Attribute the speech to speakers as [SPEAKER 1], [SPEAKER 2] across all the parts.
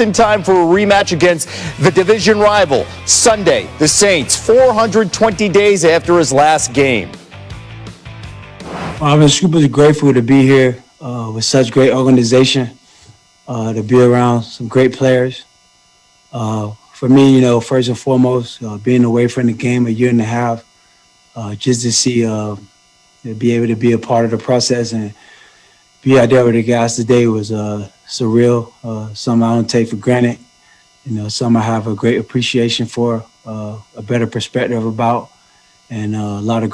[SPEAKER 1] In time for a rematch against the division rival. Sunday, the Saints, 420 days after his last game.
[SPEAKER 2] I'm super grateful to be here with such great organization, to be around some great players. For me, first and foremost, being away from the game a year and a half, just to see, be able to be a part of the process and be out there with the guys today was surreal, something I don't take for granted, something I have a great appreciation for, a better perspective about, and a lot of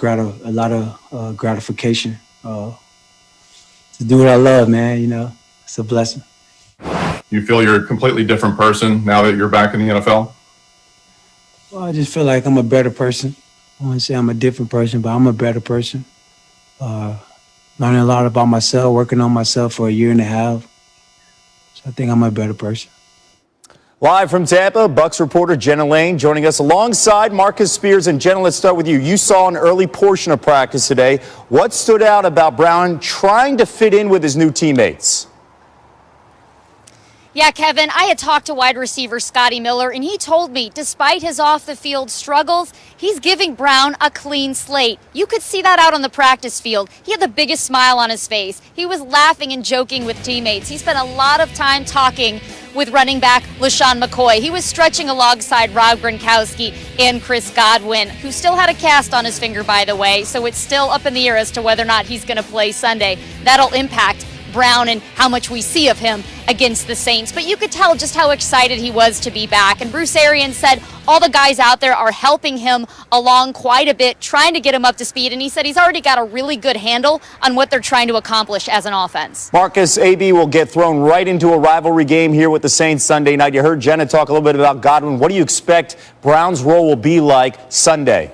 [SPEAKER 2] gratification to do what I love, man. It's a blessing.
[SPEAKER 3] You feel you're a completely different person now that you're back in the NFL?
[SPEAKER 2] Well, I just feel like I'm a better person. I want to say I'm a different person, but I'm a better person. Learning a lot about myself, working on myself for a year and a half. So I think I'm a better person.
[SPEAKER 1] Live from Tampa, Bucs reporter Jenna Lane joining us alongside Marcus Spears. And Jenna, let's start with you. You saw an early portion of practice today. What stood out about Brown trying to fit in with his new teammates?
[SPEAKER 4] Yeah, Kevin, I had talked to wide receiver Scotty Miller, and he told me despite his off-the-field struggles, he's giving Brown a clean slate. You could see that out on the practice field. He had the biggest smile on his face. He was laughing and joking with teammates. He spent a lot of time talking with running back LaShawn McCoy. He was stretching alongside Rob Gronkowski and Chris Godwin, who still had a cast on his finger, by the way, so it's still up in the air as to whether or not he's going to play Sunday. That'll impact Brown and how much we see of him against the Saints. But you could tell just how excited he was to be back. And Bruce Arians said all the guys out there are helping him along quite a bit, trying to get him up to speed. And he said he's already got a really good handle on what they're trying to accomplish as an offense.
[SPEAKER 1] Marcus, AB will get thrown right into a rivalry game here with the Saints Sunday night. You heard Jenna talk a little bit about Godwin. What do you expect Brown's role will be like Sunday?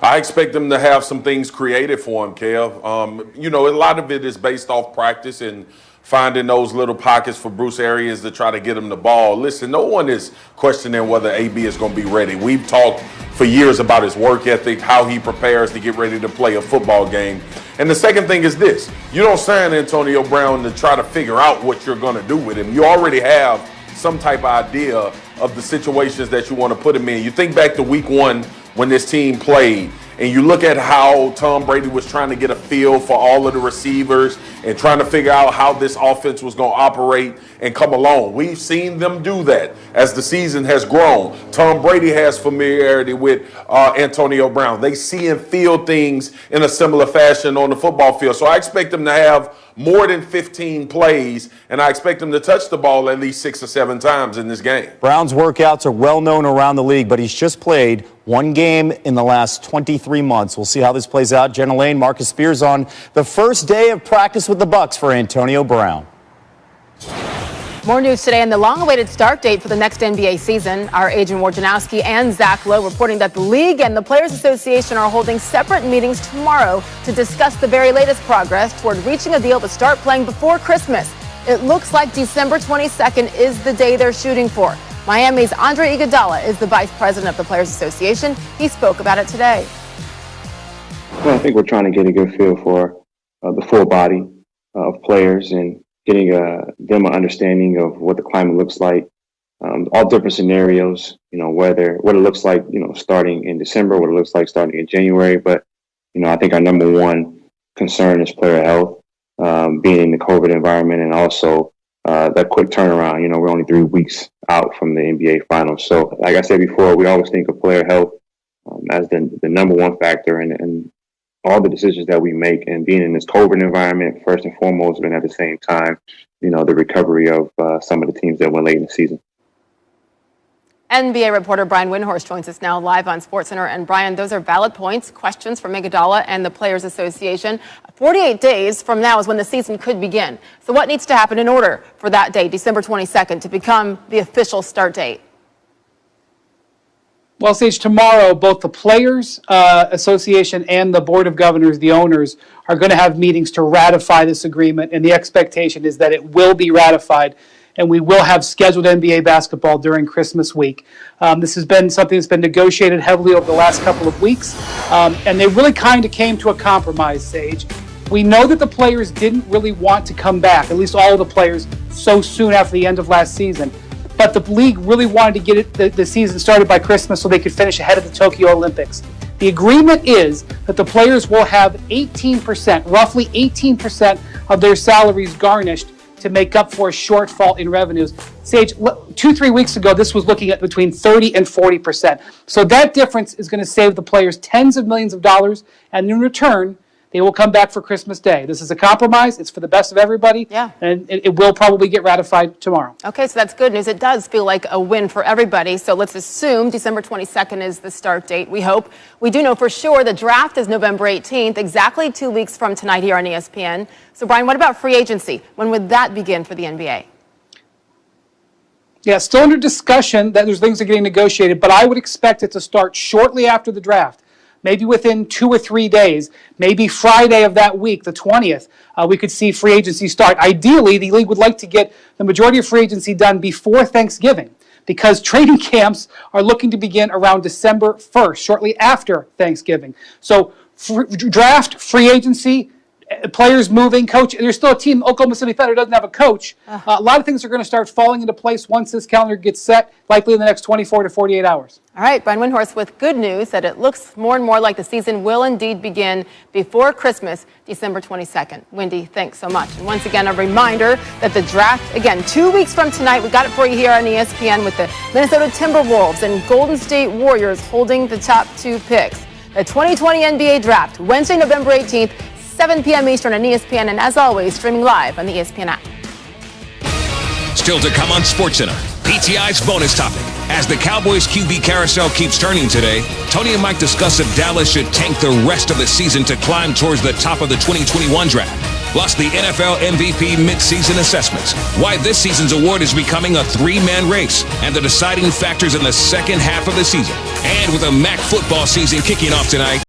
[SPEAKER 5] I expect them to have some things created for him, Kev. A lot of it is based off practice and finding those little pockets for Bruce Arians to try to get him the ball. Listen, no one is questioning whether AB is going to be ready. We've talked for years about his work ethic, how he prepares to get ready to play a football game. And the second thing is this. You don't sign Antonio Brown to try to figure out what you're going to do with him. You already have some type of idea of the situations that you want to put him in. You think back to week one when this team played, and you look at how Tom Brady was trying to get a feel for all of the receivers and trying to figure out how this offense was going to operate and come along. We've seen them do that as the season has grown. Tom Brady has familiarity with Antonio Brown. They see and feel things in a similar fashion on the football field. So I expect them to have more than 15 plays, and I expect them to touch the ball at least 6 or 7 times in this game.
[SPEAKER 1] Brown's workouts are well known around the league, but he's just played one game in the last 23 months. We'll see how this plays out. Jenna Lane, Marcus Spears on the first day of practice with the Bucs for Antonio Brown.
[SPEAKER 6] More news today and the long-awaited start date for the next NBA season. Our agent Wojnarowski and Zach Lowe reporting that the league and the Players Association are holding separate meetings tomorrow to discuss the very latest progress toward reaching a deal to start playing before Christmas. It looks like December 22nd is the day they're shooting for. Miami's Andre Iguodala is the vice president of the Players Association. He spoke about it today.
[SPEAKER 7] Well, I think we're trying to get a good feel for the full body of players and getting them an understanding of what the climate looks like, all different scenarios, what it looks like, starting in December, what it looks like starting in January. But, I think our number one concern is player health, being in the COVID environment, and also that quick turnaround. We're only 3 weeks out from the NBA Finals. So, like I said before, we always think of player health as the number one factor, and all the decisions that we make, and being in this COVID environment, first and foremost, and at the same time, the recovery of some of the teams that went late in the season.
[SPEAKER 6] NBA reporter Brian Windhorst joins us now live on SportsCenter. And Brian, those are valid points, questions from Iguodala and the Players Association. 48 days from now is when the season could begin. So what needs to happen in order for that day, December 22nd, to become the official start date?
[SPEAKER 8] Well, Sage, tomorrow, both the Players Association and the Board of Governors, the owners, are going to have meetings to ratify this agreement. And the expectation is that it will be ratified, and we will have scheduled NBA basketball during Christmas week. This has been something that's been negotiated heavily over the last couple of weeks, and they really kind of came to a compromise, Sage. We know that the players didn't really want to come back, at least all of the players, so soon after the end of last season. But the league really wanted to get the season started by Christmas so they could finish ahead of the Tokyo Olympics. The agreement is that the players will have 18%, roughly 18% of their salaries garnished to make up for a shortfall in revenues. Sage, 2-3 weeks ago, this was looking at between 30 and 40%. So that difference is going to save the players tens of millions of dollars, and in return, they will come back for Christmas Day. This is a compromise. It's for the best of everybody.
[SPEAKER 6] Yeah.
[SPEAKER 8] And it will probably get ratified tomorrow.
[SPEAKER 6] Okay, so that's good news. It does feel like a win for everybody. So let's assume December 22nd is the start date, we hope. We do know for sure the draft is November 18th, exactly 2 weeks from tonight here on ESPN. So, Brian, what about free agency? When would that begin for the NBA?
[SPEAKER 8] Yeah, still under discussion that there's things that are getting negotiated, but I would expect it to start shortly after the draft. Maybe within 2 or 3 days, maybe Friday of that week, the 20th, we could see free agency start. Ideally, the league would like to get the majority of free agency done before Thanksgiving because training camps are looking to begin around December 1st, shortly after Thanksgiving. So draft, free agency, players moving, coach. There's still a team, Oklahoma City Thunder, doesn't have a coach. A lot of things are going to start falling into place once this calendar gets set, likely in the next 24 to 48 hours.
[SPEAKER 6] All right, Brian Windhorst with good news that it looks more and more like the season will indeed begin before Christmas, December 22nd. Wendy, thanks so much. And once again, a reminder that the draft, again, 2 weeks from tonight, we got it for you here on ESPN with the Minnesota Timberwolves and Golden State Warriors holding the top 2 picks. The 2020 NBA Draft, Wednesday, November 18th, 7 p.m. Eastern on ESPN, and as always, streaming live on the ESPN app.
[SPEAKER 9] Still to come on SportsCenter, PTI's bonus topic. As the Cowboys QB carousel keeps turning today, Tony and Mike discuss if Dallas should tank the rest of the season to climb towards the top of the 2021 draft. Plus the NFL MVP midseason assessments, why this season's award is becoming a 3-man race, and the deciding factors in the second half of the season. And with a MAC football season kicking off tonight,